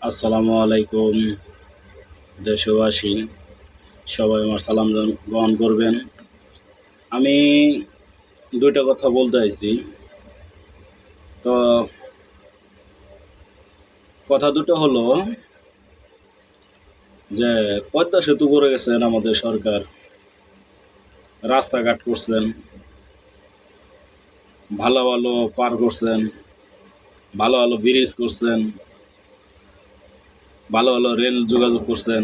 আসসালামু আলাইকুম দেশবাসী, সবাই আমার সালাম গ্রহণ করবেন। আমি দুইটা কথা বলতে চাইছি। তো কথা দুটো হলো যে পদ্মা সেতু করে গেছেন আমাদের সরকার, রাস্তাঘাট করছেন, ভালো ভালো পার করছেন, ভালো ভালো ব্রিজ করছেন, ভালো ভালো রেল যোগাযোগ করছেন।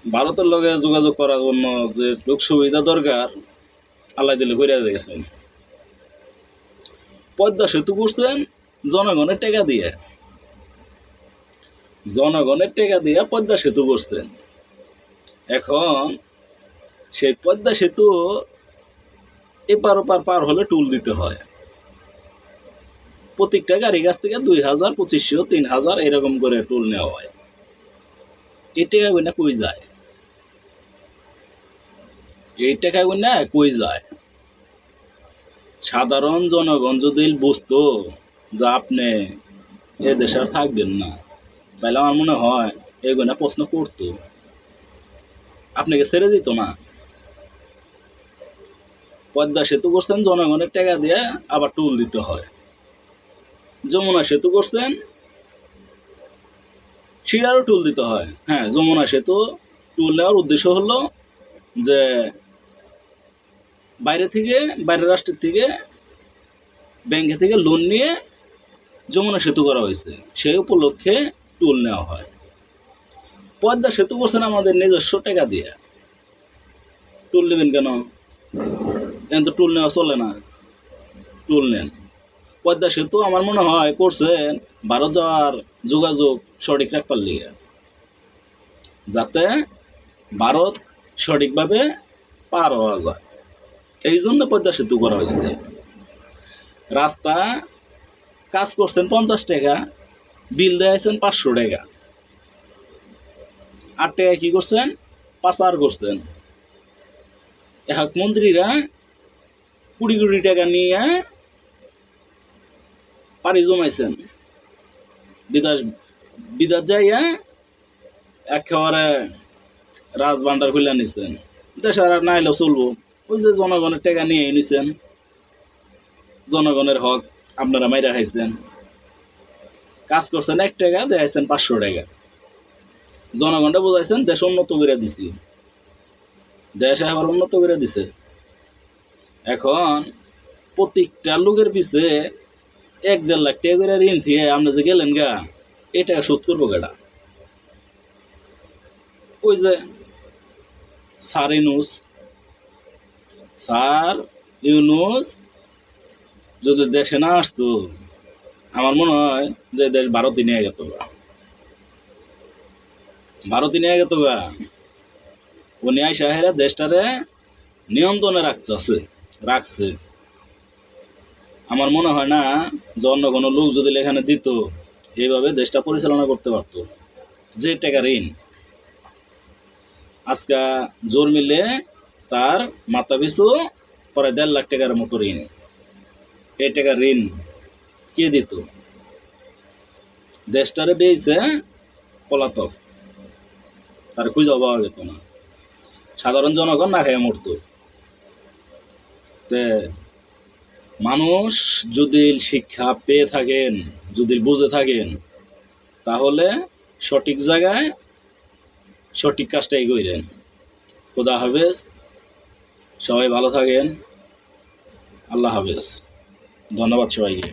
ভারতের লগে যোগাযোগ করার জন্য যে লোক সুবিধা দরকার আল্লাহ দিলে করে গেছেন। পদ্মা সেতু করছেন জনগণের টাকা দিয়ে, পদ্মা সেতু করছেন। এখন সেই পদ্মা সেতু এপার ওপার পার হলে টুল দিতে হয়। প্রত্যেকটা গাড়ির কাছ থেকে 2000, 2500, 3000 এরকম করে টুল নেওয়া হয়। এই টাকা গুনা কই যায়? সাধারণ জনগণ যদি বুঝতো যে আপনি এ দেশে আর থাকবেন না, তাহলে আমার মনে হয় এগুলো প্রশ্ন করতো, আপনাকে ছেড়ে দিত না। পদ্মা সেতু করছেন জনগণের টাকা দিয়ে, আবার টুল দিতে হয়। যমুনা সেতু করছেন, সেটারও টুল দিতে হয়। হ্যাঁ, যমুনা সেতু টুল নেওয়ার উদ্দেশ্য হলো যে বাইরের রাষ্ট্রের থেকে, ব্যাংকে থেকে লোন নিয়ে যমুনা সেতু করা হয়েছে, সেই উপলক্ষে টুল নেওয়া হয়। পদ্মা সেতু করছেন আমাদের নিজস্ব টাকা দিয়ে, টুল নেবেন কেন? এখন তো টুল নেওয়া চলে না, টুল নেন। পদ্মা সেতু আমার মনে হয় করছেন ভারত যাওয়ার যোগাযোগ সঠিক রাখবার লিগে, যাতে ভারত সঠিকভাবে পার হওয়া যায়। এই জন্য পদ্মা সেতু করা হয়েছে। রাস্তা কাজ করছেন 50 টাকা, বিল দিয়েছেন 500 টাকা। 8 টাকা কি করছেন? পাচার করছেন। এক মন্ত্রীরা কোটি কোটি টাকা নিয়ে পাড়ি জমাইছেন, বিদেশ যাইয়া একেবারে রাজভান্ডার খুলে নিছেন। দেশের আর না এলেও চলবো, ওই যে জনগণের টাকা নিয়ে নিছেন, জনগণের হক আপনারা মাইরা খাইছেন। কাজ করছেন 1 টাকা, দেখাইছেন 500 টাকা। জনগণটা বুঝাইছেন দেশ উন্নত করে দিছি, দেশ আবার উন্নত করে দিছে। এখন প্রত্যেকটা লোকের পিছে 1-1.5 লাখ টাকা করে ঋণ দিয়ে আপনি যে গেলেন গা, এই টাকা শোধ করবো কেটা? ওই যে স্যার ইউনুস যদি দেশে না আসতো, আমার মনে হয় যে দেশ ভারতে নিয়ে যেত গা। উনি আইসা হেরা দেশটারে নিয়ন্ত্রণে রাখছে। আমার মনে হয় না যে অন্য কোনো লোক যদি এখানে দিত, এইভাবে দেশটা পরিচালনা করতে পারতো। যে টাকা ঋণ আজকে জোর মিলে তার মাথা পিছু প্রায় 1.5 লাখ টাকার মতো ঋণ। এই টাকা ঋণ কে দিত? দেশটারে বেয়েছে পলাতক, তার খুঁজে পাওয়া যেত না। সাধারণ জনগণ না খেয়ে মরত। মানুষ যদি শিক্ষা পেয়ে থাকেন, যদি বুঝে থাকেন, তাহলে সঠিক জায়গায় সঠিক কাজটাই করেন। খোদা হাফেজ, সবাই ভালো থাকেন। আল্লাহ হাফেজ। ধন্যবাদ সবাইকে।